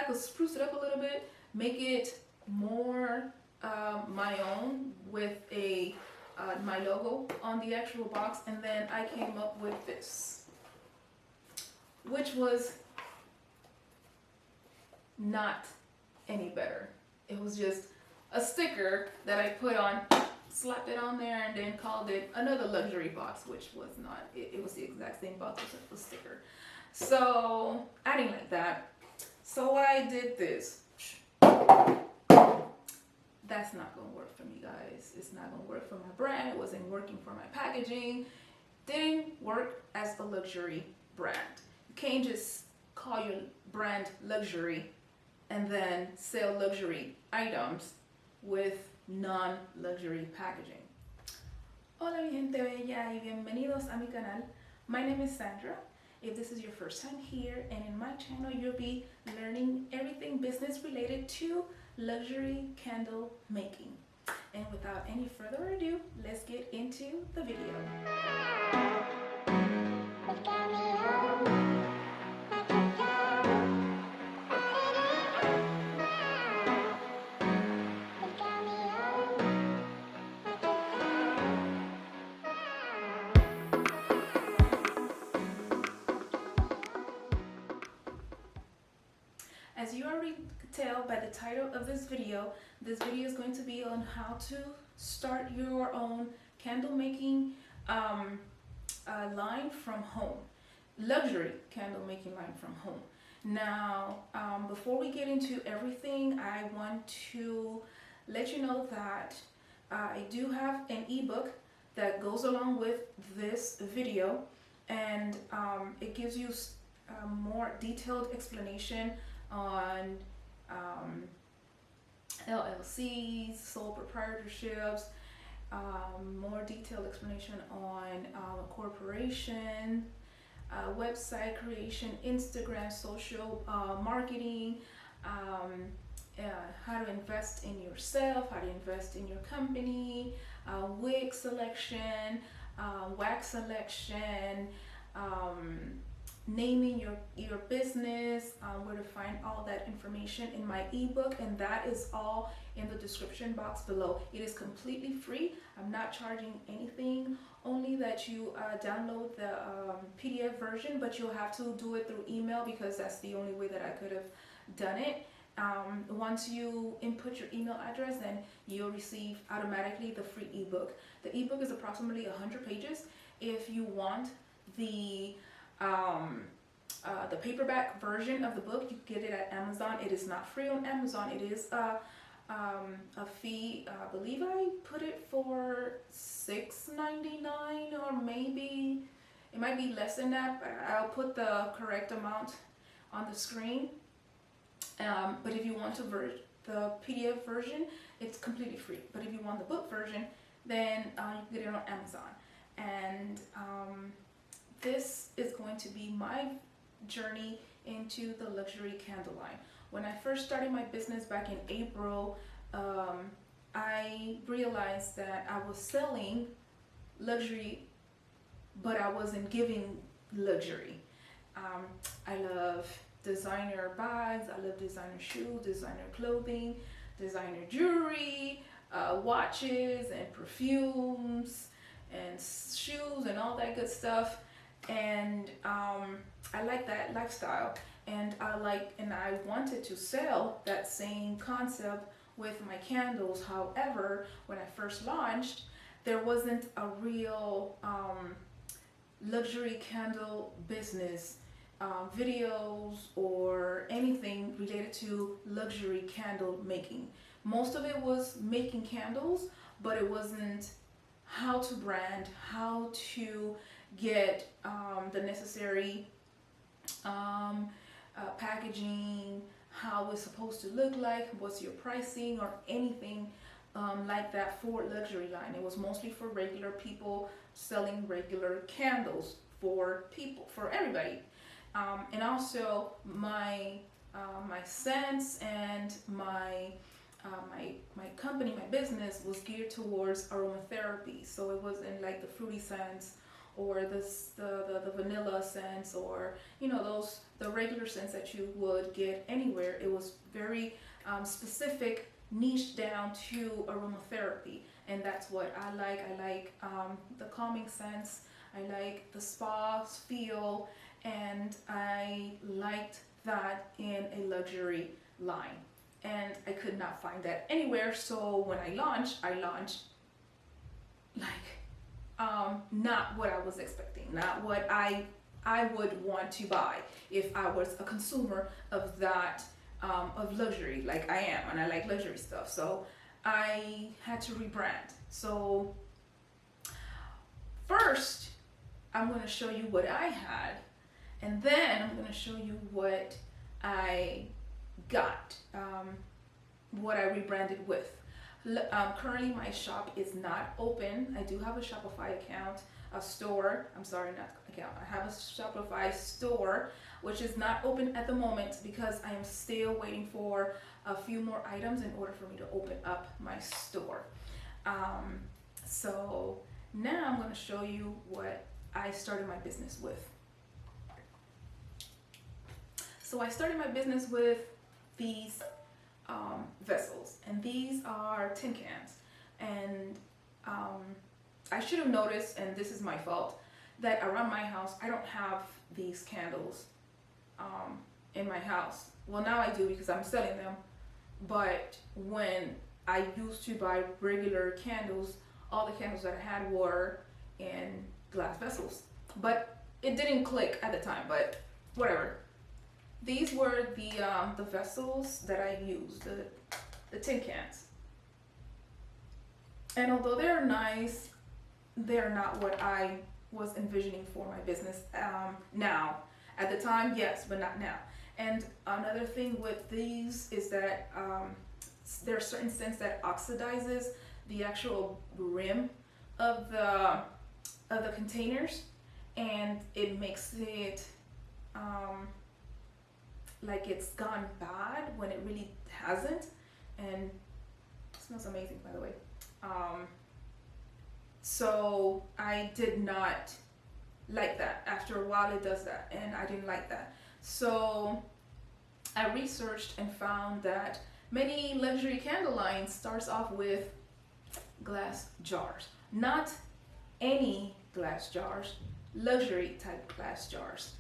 could spruce it up a little bit, make it more my own with a my logo on the actual box, and then I came up with this, which was not any better. It was just a sticker that I put on, slapped it on there, and then called it another luxury box, which was not. It was the exact same box as the sticker. So I didn't like that. So I did this. That's not gonna work for me, guys. It's not gonna work for my brand. It wasn't working for my packaging. Didn't work as a luxury brand. You can't just call your brand luxury and then sell luxury items with non-luxury packaging. Hola mi gente bella y bienvenidos a mi canal. My name is Sandra. If this is your first time here, and in my channel you'll be learning everything business related to luxury candle making. And without any further ado, let's get into the video. As you already could tell by the title of this video is going to be on how to start your own candle making line from home. Luxury candle making line from home. Now, before we get into everything, I want to let you know that I do have an ebook that goes along with this video, and it gives you more detailed explanation on LLCs, sole proprietorships, more detailed explanation on a corporation, website creation, Instagram, social marketing, how to invest in yourself, how to invest in your company, wig selection, wax selection, naming your business, where to find all that information in my ebook, and that is all in the description box below. It is completely free. I'm not charging anything, only that you download the PDF version, but you'll have to do it through email because that's the only way that I could have done it. Once you input your email address, then you'll receive automatically the free ebook. The ebook is approximately 100 pages. If you want the paperback version of the book, you can get it at Amazon. It is not free on Amazon. It is a fee. I believe I put it for $6.99, or maybe it might be less than that. I'll put the correct amount on the screen. But if you want the PDF version, it's completely free. But if you want the book version, then you can get it on Amazon. And this is going to be my journey into the luxury candle line. When I first started my business back in April, I realized that I was selling luxury, but I wasn't giving luxury. I love designer bags, I love designer shoes, designer clothing, designer jewelry, watches and perfumes and shoes and all that good stuff. And I like that lifestyle, and I wanted to sell that same concept with my candles. However, when I first launched, there wasn't a real luxury candle business, videos or anything related to luxury candle making. Most of it was making candles, but it wasn't how to brand, how to get the necessary packaging, how it's supposed to look like, what's your pricing, or anything like that for luxury line. It was mostly for regular people selling regular candles for people, for everybody. And also my sense and my company, my business was geared towards aromatherapy. So it wasn't like the fruity scents or the vanilla scents, or you know, those the regular scents that you would get anywhere. It was very specific, niche down to aromatherapy, and that's what I like. I like the calming scents. I like the spa feel, and I liked that in a luxury line, and I could not find that anywhere. So when I launched like not what I was expecting, not what I would want to buy if I was a consumer of that of luxury, like I am, and I like luxury stuff. So I had to rebrand. So first, I'm going to show you what I had, and then I'm going to show you what I got, what I rebranded with. Currently, my shop is not open. I do have a Shopify account, a store. I'm sorry, not account. I have a Shopify store, which is not open at the moment because I am still waiting for a few more items in order for me to open up my store. So now I'm going to show you what I started my business with. So I started my business with these vessels, and these are tin cans. And I should have noticed, and this is my fault, that around my house I don't have these candles in my house. Well, now I do because I'm selling them, but when I used to buy regular candles, all the candles that I had were in glass vessels. But it didn't click at the time, but whatever. These were the vessels that I used, the tin cans. And although they're nice, they're not what I was envisioning for my business now. At the time, yes, but not now. And another thing with these is that there are certain scents that oxidizes the actual rim of the containers, and it makes it like it's gone bad when it really hasn't. And it smells amazing, by the way. So I did not like that. After a while it does that, and I didn't like that. So I researched and found that many luxury candle lines starts off with glass jars. Not any glass jars, luxury type glass jars.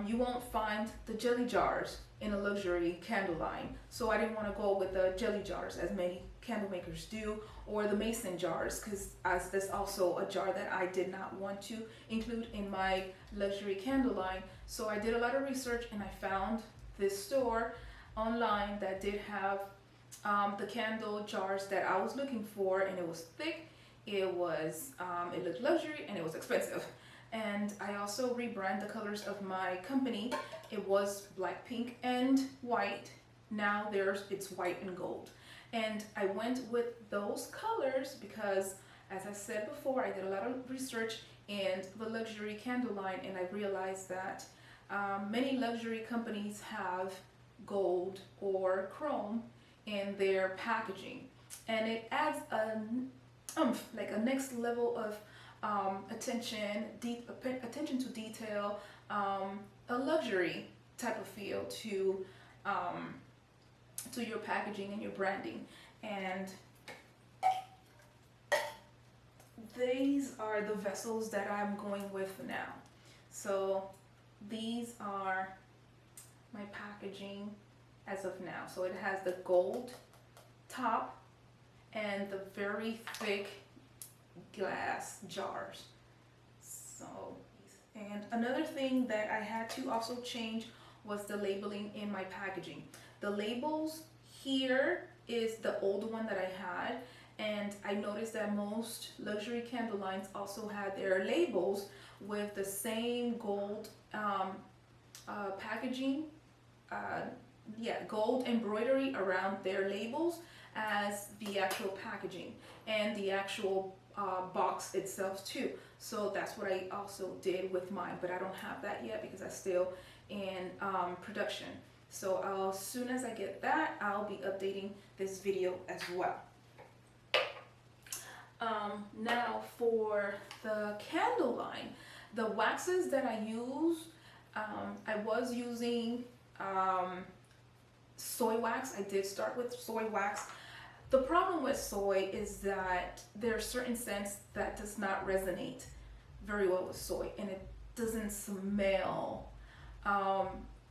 You won't find the jelly jars in a luxury candle line, so I didn't want to go with the jelly jars as many candle makers do, or the mason jars, because as that's also a jar that I did not want to include in my luxury candle line. So I did a lot of research, and I found this store online that did have the candle jars that I was looking for, and it was thick, it looked luxury, and it was expensive. And I also rebrand the colors of my company. It was black, pink, and white. Now it's white and gold. And I went with those colors because, as I said before, I did a lot of research in the luxury candle line, and I realized that many luxury companies have gold or chrome in their packaging, and it adds like a next level of attention to detail, a luxury type of feel to your packaging and your branding. And these are the vessels that I'm going with now. So these are my packaging as of now. So it has the gold top and the very thick glass jars. So, and another thing that I had to also change was the labeling in my packaging. The labels here is the old one that I had, and I noticed that most luxury candle lines also had their labels with the same gold packaging, gold embroidery around their labels as the actual packaging and the actual box itself too. So that's what I also did with mine, but I don't have that yet because I'm still in production. So as soon as I get that, I'll be updating this video as well. Now for the candle line, the waxes that I use, I was using soy wax. I did start with soy wax. The problem with soy is that there are certain scents that does not resonate very well with soy, and it doesn't smell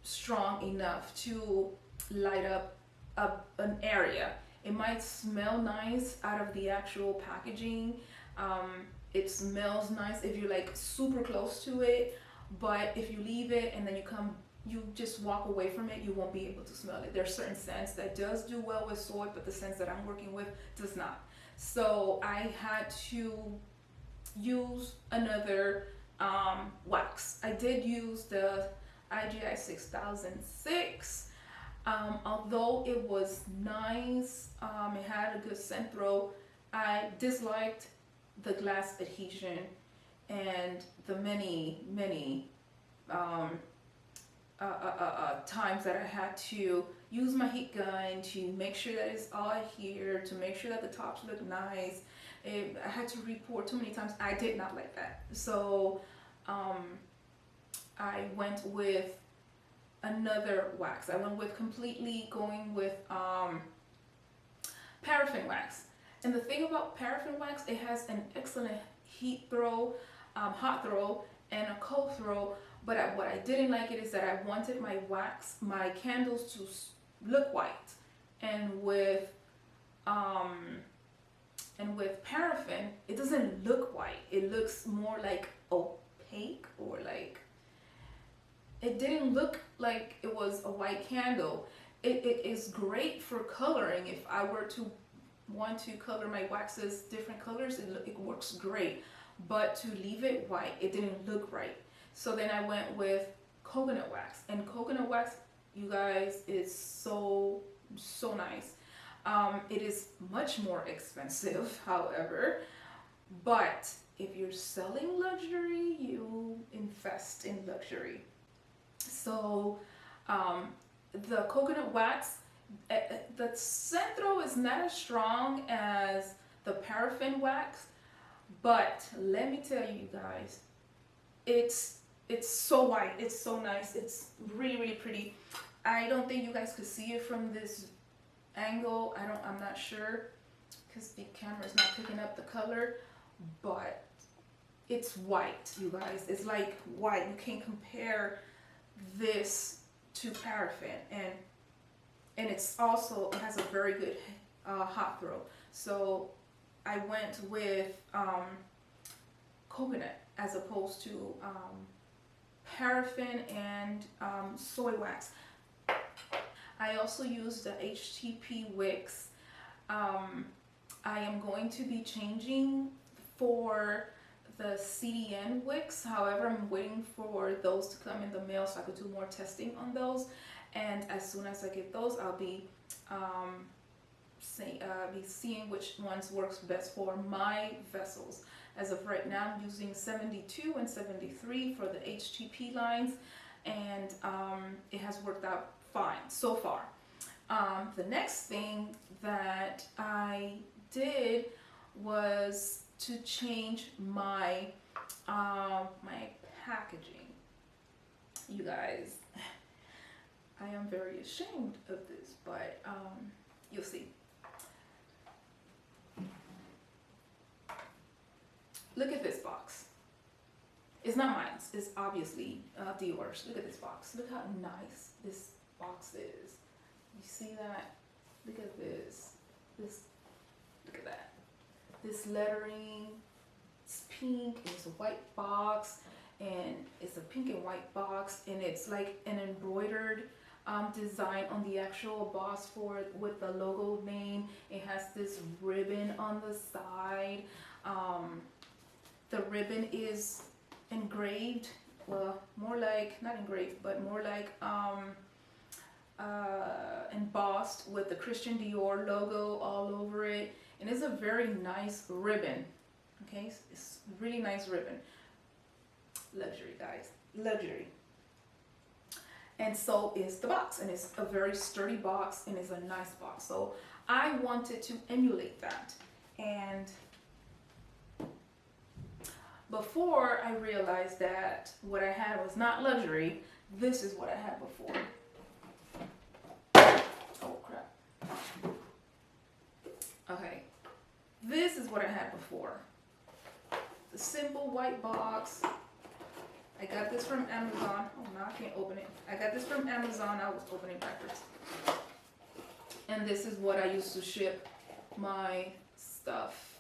strong enough to light up an area. It might smell nice out of the actual packaging. It smells nice if you're like super close to it, but if you leave it and then you just walk away from it, you won't be able to smell it. There are certain scents that does do well with soy, but the scents that I'm working with does not. So I had to use another wax. I did use the IGI 6006. Although it was nice, it had a good scent throw, I disliked the glass adhesion and the many times that I had to use my heat gun to make sure that it's all adhered, to make sure that the tops look nice. I had to report too many times. I did not like that. So I went with another wax. I went with completely going with paraffin wax. And the thing about paraffin wax, it has an excellent heat throw, hot throw, and a cold throw. But what I didn't like it is that I wanted my wax, my candles to look white, and with paraffin, it doesn't look white. It looks more like opaque, or like, it didn't look like it was a white candle. It is great for coloring. If I were to want to color my waxes different colors, it works great. But to leave it white, it didn't look right. So then I went with coconut wax. And coconut wax, you guys, is so nice. It is much more expensive, however. But if you're selling luxury, you invest in luxury. So the coconut wax, the scent throw is not as strong as the paraffin wax, but let me tell you guys, it's so white, it's so nice, it's really pretty. I don't think you guys could see it from this angle. I'm not sure because the camera's not picking up the color, but it's white, you guys. It's like white. You can't compare this to paraffin, and it's also, it has a very good hot throw. So I went with coconut as opposed to paraffin and soy wax. I also used the HTP wicks. I am going to be changing for the CDN wicks. However, I'm waiting for those to come in the mail so I could do more testing on those. And as soon as I get those, I'll be seeing which ones works best for my vessels. As of right now, I'm using 72 and 73 for the HTP lines, and it has worked out fine so far. The next thing that I did was to change my my packaging. You guys, I am very ashamed of this, but you'll see. Look at this box. It's not mine. It's obviously Dior's. Look at this box. Look how nice this box is. You see that? Look at this. Look at that. This lettering. It's pink. It's a white box, and it's a pink and white box, and it's like an embroidered design on the actual box for it with the logo name. It has this ribbon on the side. The ribbon is engraved, well, more like, not engraved, but more like embossed with the Christian Dior logo all over it. And it's a very nice ribbon. Okay, it's a really nice ribbon. Luxury, guys, luxury. And so is the box, and it's a very sturdy box, and it's a nice box. So I wanted to emulate that, and before I realized that what I had was not luxury, this is what I had before. Oh crap. Okay, this is what I had before. The simple white box. I got this from Amazon. Oh, now I can't open it. I got this from Amazon. I was opening backwards. And this is what I used to ship my stuff,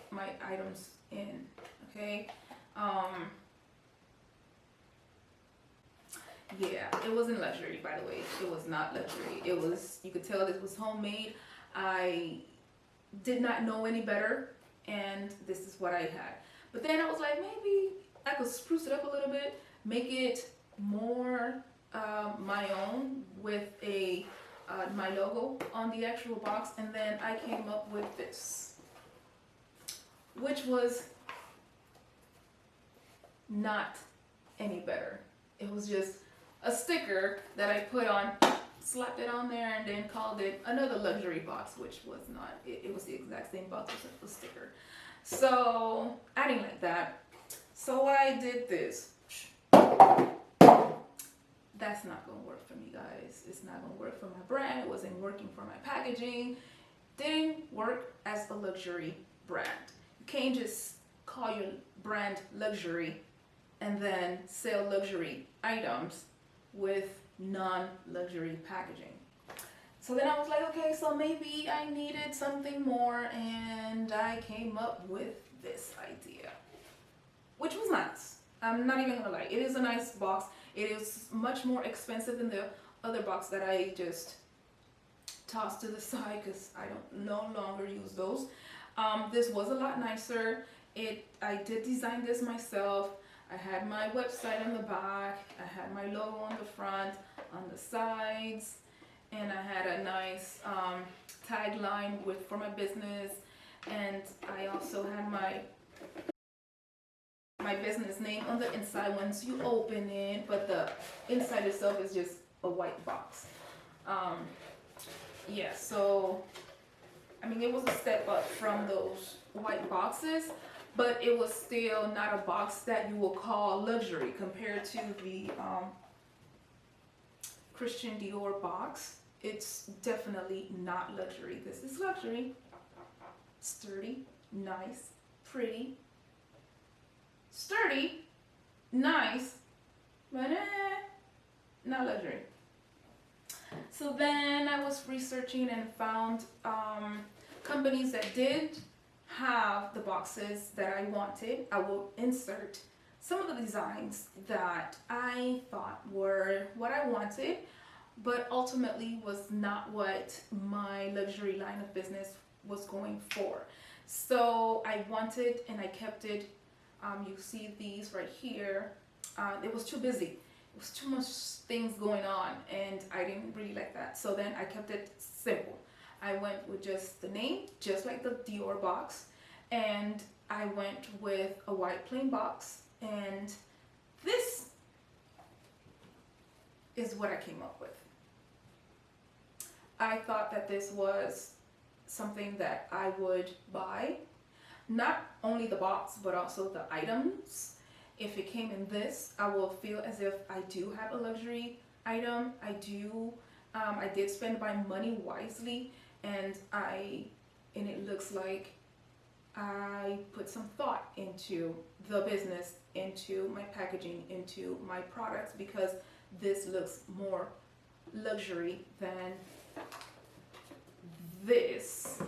my items in. Okay. Yeah, it wasn't luxury, by the way. It was not luxury. It was, you could tell this was homemade. I did not know any better, and this is what I had. But then I was like, maybe I could spruce it up a little bit, make it more my own with a my logo on the actual box, and then I came up with this, which was not any better. It was just a sticker that I put on, slapped it on there, and then called it another luxury box, which was not. It was the exact same box as the sticker. So I didn't like that. So I did this. That's not gonna work for me, guys. It's not gonna work for my brand. It wasn't working for my packaging. Didn't work as a luxury brand. You can't just call your brand luxury and then sell luxury items with non-luxury packaging. So then I was like, okay, so maybe I needed something more, and I came up with this idea, which was nice. I'm not even gonna lie, it is a nice box. It is much more expensive than the other box that I just tossed to the side because I don't no longer use those. This was a lot nicer. I did design this myself. I had my website on the back, I had my logo on the front, on the sides, and I had a nice tagline for my business, and I also had my business name on the inside once you open it, but the inside itself is just a white box. Yeah, so I mean, it was a step up from those white boxes, but it was still not a box that you will call luxury compared to the Christian Dior box. It's definitely not luxury. This is luxury. Sturdy, nice, pretty. Sturdy, nice, but not luxury. So then I was researching and found companies that did have the boxes that I wanted. I will insert some of the designs that I thought were what I wanted, but ultimately was not what my luxury line of business was going for. So I wanted, and I kept it. You see these right here. It was too busy. It was too much things going on, and I didn't really like that. So then I kept it simple. I went with just the name, just like the Dior box, and I went with a white plain box, and this is what I came up with. I thought that this was something that I would buy. Not only the box, but also the items. If it came in this, I will feel as if I do have a luxury item. I did spend my money wisely, and it looks like I put some thought into the business, into my packaging, into my products, because this looks more luxury than this.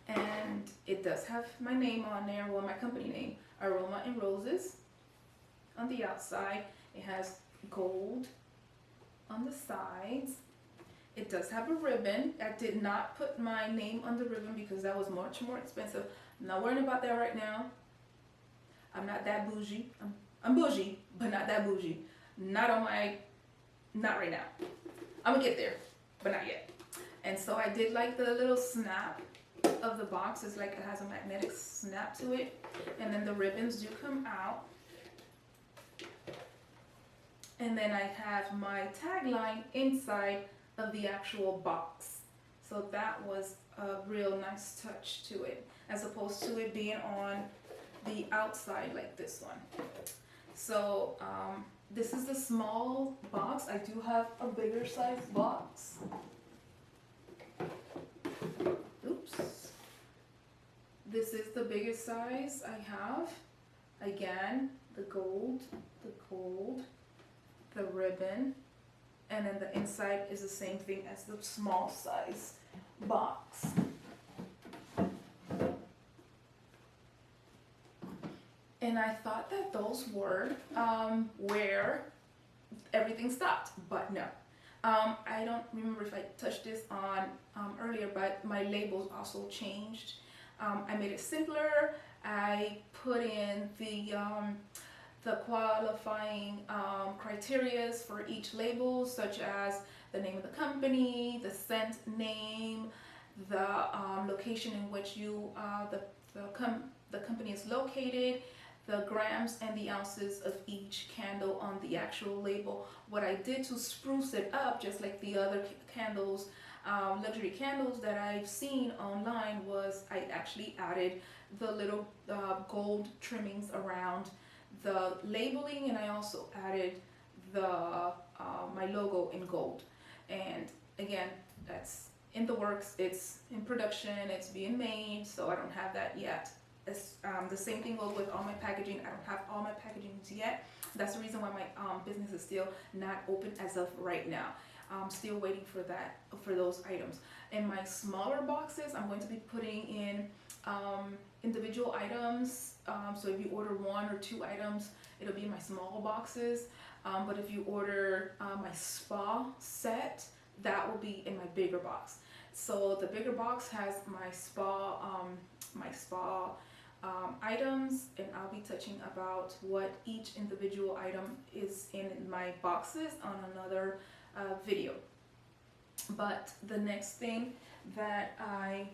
And it does have my name on there, well, my company name, Aroma and Roses, on the outside. It has gold on the sides. It does have a ribbon. I did not put my name on the ribbon because that was much more expensive. I'm not worrying about that right now. I'm not that bougie. I'm bougie, but not that bougie. Not right now. I'm gonna get there, but not yet. And so I did like the little snap of the box. It's like it has a magnetic snap to it, and then the ribbons do come out. And then I have my tagline inside of the actual box. So that was a real nice touch to it, as opposed to it being on the outside like this one. So this is the small box. I do have a bigger size box. Oops. This is the biggest size I have. Again, the gold, the ribbon, and then the inside is the same thing as the small size box. And I thought that those were where everything stopped, but no. I don't remember if I touched this on earlier, but my labels also changed. I made it simpler. I put in the qualifying criteria for each label, such as the name of the company, the scent name, the location in which the company is located, the grams and the ounces of each candle on the actual label. What I did to spruce it up, just like the other candles, luxury candles that I've seen online, was I actually added the little gold trimmings around the labeling, and I also added the my logo in gold. And again, that's in the works. It's in production. It's being made, so I don't have that yet. It's, the same thing goes with all my packaging. I don't have all my packagings yet. That's the reason why my business is still not open as of right now. I'm still waiting for that, for those items. In my smaller boxes, I'm going to be putting in individual items. So if you order 1 or 2 items, it'll be in my small boxes. But if you order my spa set, that will be in my bigger box. So the bigger box has my spa items, and I'll be touching about what each individual item is in my boxes on another video. But the next thing that I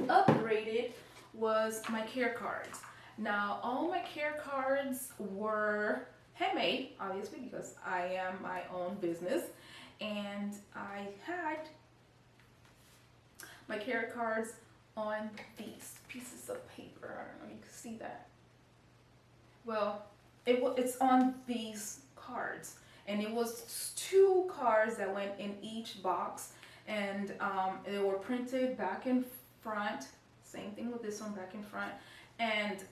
upgraded was my care cards. Now, all my care cards were handmade, obviously, because I am my own business, and I had my care cards on these pieces of paper. I don't know if you can see that. Well, it's on these cards, and it was 2 cards that went in each box, and they were printed back and front. Same thing with this one, back and front. And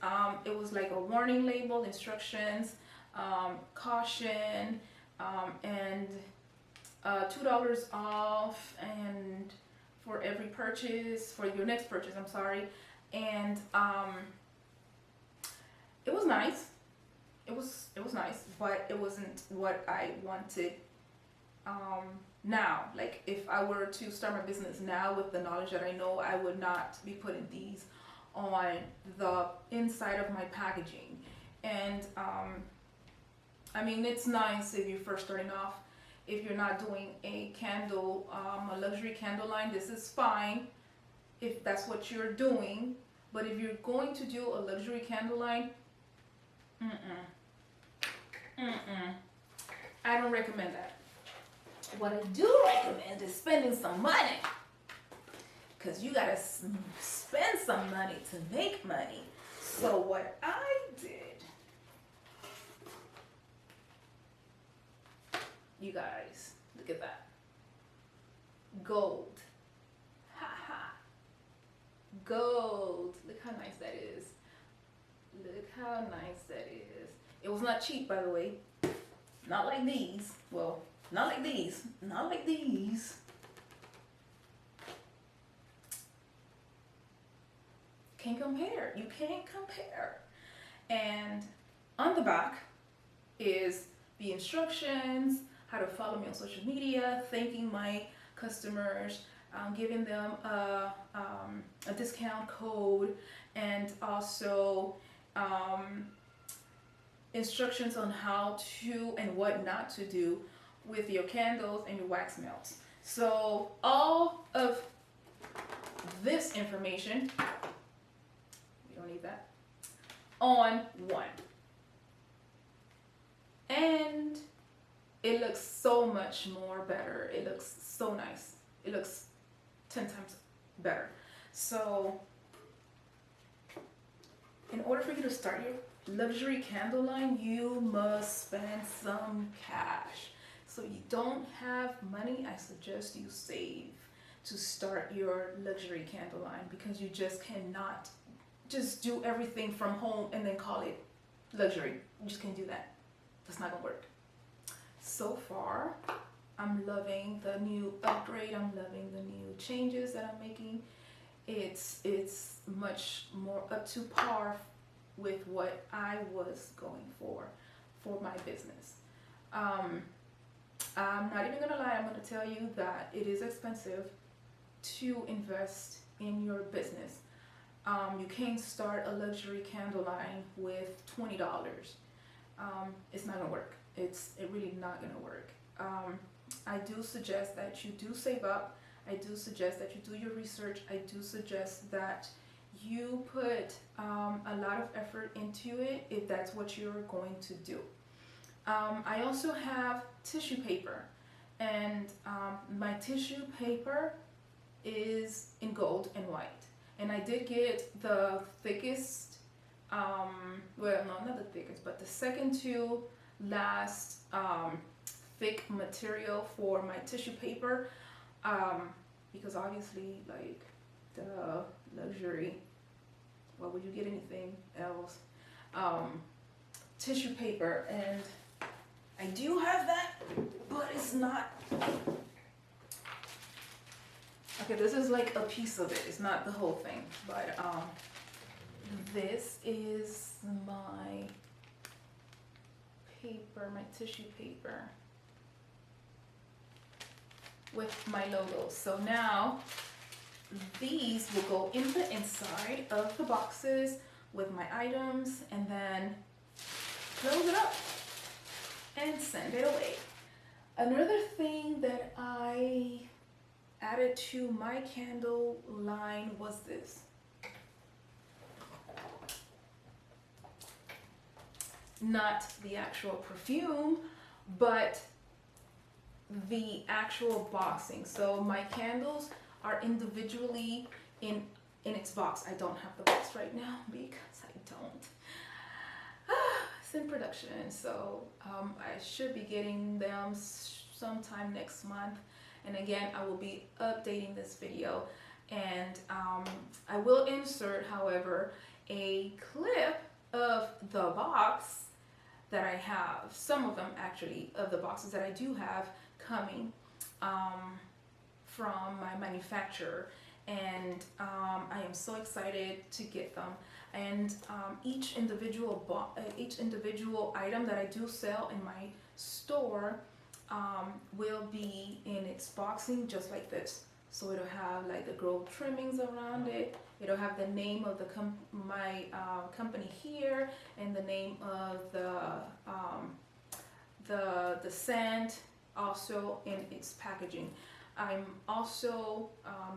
it was like a warning label, instructions, caution, and $2 off, and for every purchase, for your next purchase, I'm sorry. And it was nice. It was nice, but it wasn't what I wanted now. Like, if I were to start my business now with the knowledge that I know, I would not be putting these on the inside of my packaging. And I mean, it's nice if you're first starting off. If you're not doing a candle, a luxury candle line, this is fine if that's what you're doing. But if you're going to do a luxury candle line, I don't recommend that. What I do recommend is spending some money, because you gotta spend some money to make money. So what I did, you guys, look at that. Gold. Ha ha. Gold. Look how nice that is. Look how nice that is. It was not cheap, by the way. Not like these. Well, not like these. Not like these. Can't compare. You can't compare. And on the back is the instructions, how to follow me on social media, thanking my customers, giving them a discount code, and also instructions on how to and what not to do with your candles and your wax melts. So all of this information, we don't need that, on one. And it looks so much more better. It looks so nice. It looks 10 times better. So in order for you to start your luxury candle line, you must spend some cash. So you don't have money, I suggest you save to start your luxury candle line, because you just cannot just do everything from home and then call it luxury. You just can't do that. That's not gonna work. So far, I'm loving the new upgrade. I'm loving the new changes that I'm making. It's much more up to par with what I was going for my business. I'm not even gonna lie, I'm gonna tell you that it is expensive to invest in your business. You can't start a luxury candle line with $20. It's not gonna work. It's really not gonna work. I do suggest that you do save up. I do suggest that you do your research. I do suggest that you put a lot of effort into it if that's what you're going to do. I also have tissue paper, and my tissue paper is in gold and white. And I did get the thickest, well, no, not the thickest, but the second to last thick material for my tissue paper, because obviously, like, the luxury, why would you get anything else? Tissue paper, and I do have that, but it's not. Okay, this is like a piece of it. It's not the whole thing, but this is my paper, my tissue paper with my logo. So now these will go in the inside of the boxes with my items, and then close it up and send it away. Another thing that I added to my candle line was this. Not the actual perfume, but the actual boxing. So my candles are individually in its box. I don't have the box right now because I don't. It's in production, so I should be getting them sometime next month. And again, I will be updating this video, and I will insert, however, a clip of the box that I have, some of them actually, of the boxes that I do have coming from my manufacturer, and I am so excited to get them. And each individual item that I do sell in my store will be in its boxing just like this. So it'll have like the gold trimmings around it. It'll have the name of the my company here, and the name of the scent also in its packaging. I'm also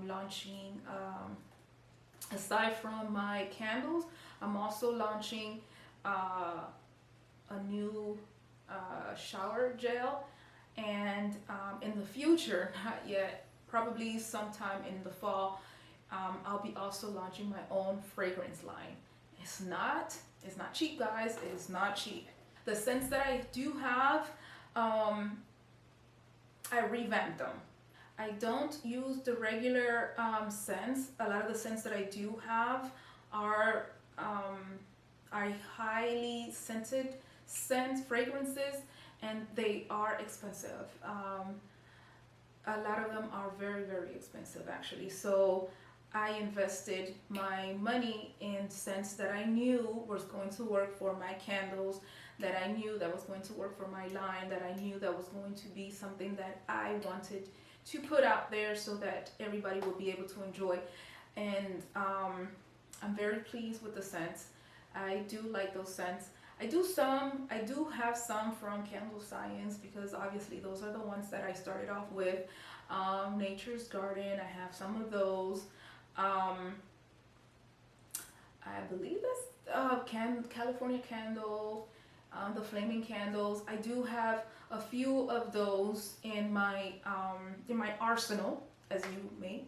launching, aside from my candles, I'm also launching a new shower gel, and in the future, not yet, probably sometime in the fall, I'll be also launching my own fragrance line. It's not cheap, guys. It's not cheap. The scents that I do have, I revamped them. I don't use the regular scents. A lot of the scents that I do have are highly scented fragrances, and they are expensive. A lot of them are very, very expensive, actually. So I invested my money in scents that I knew was going to work for my candles, that I knew that was going to work for my line, that I knew that was going to be something that I wanted to put out there so that everybody will be able to enjoy. And I'm very pleased with the scents. I do like those scents. I do have some from Candle Science, because obviously those are the ones that I started off with. Nature's Garden, I have some of those. I believe that's California Candle, the Flaming Candles. I do have a few of those in my arsenal, as you may.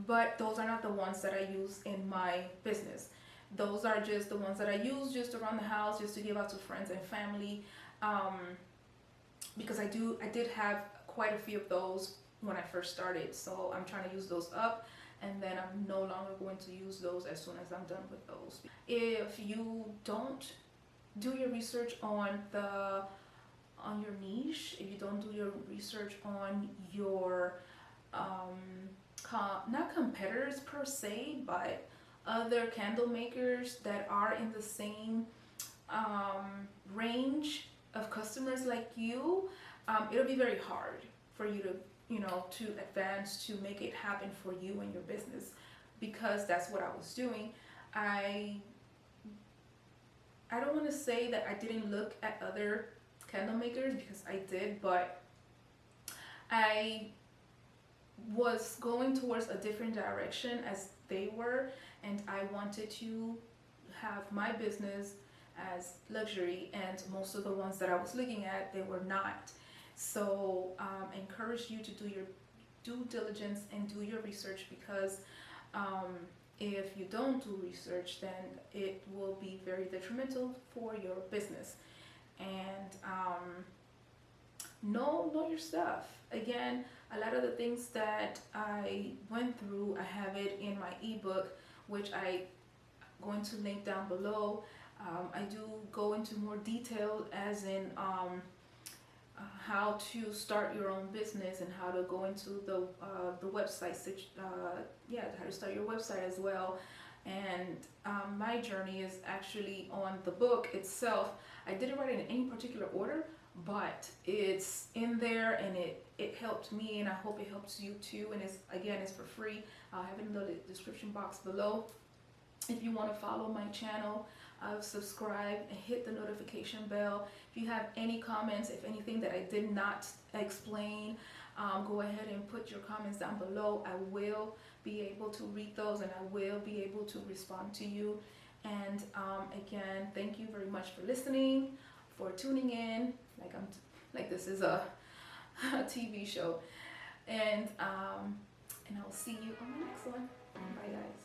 But those are not the ones that I use in my business. Those are just the ones that I use just around the house, just to give out to friends and family, because I did have quite a few of those when I first started, so I'm trying to use those up, and then I'm no longer going to use those as soon as I'm done with those. If you don't do your research on your niche, if you don't do your research on your not competitors per se, but other candle makers that are in the same range of customers like you, it'll be very hard for you to, to advance, to make it happen for you and your business, because that's what I was doing. I don't want to say that I didn't look at other candle makers, because I did, but I was going towards a different direction as they were, and I wanted to have my business as luxury, and most of the ones that I was looking at, they were not. So I encourage you to do your due diligence and do your research, because if you don't do research, then it will be very detrimental for your business. And know your stuff. Again, a lot of the things that I went through, I have it in my ebook, which I'm going to link down below. I do go into more detail, as in how to start your own business, and how to go into the website, how to start your website as well. And my journey is actually on the book itself. I didn't write it in any particular order, but it's in there, and it helped me, and I hope it helps you too. And it's for free. I'll have it in the description box below. If you want to follow my channel, subscribe and hit the notification bell. If you have any comments, if anything that I did not explain, go ahead and put your comments down below. I will be able to read those, and I will be able to respond to you. And again, thank you very much for listening, for tuning in. Like this is a TV show. And I'll see you on the next one. Bye, guys.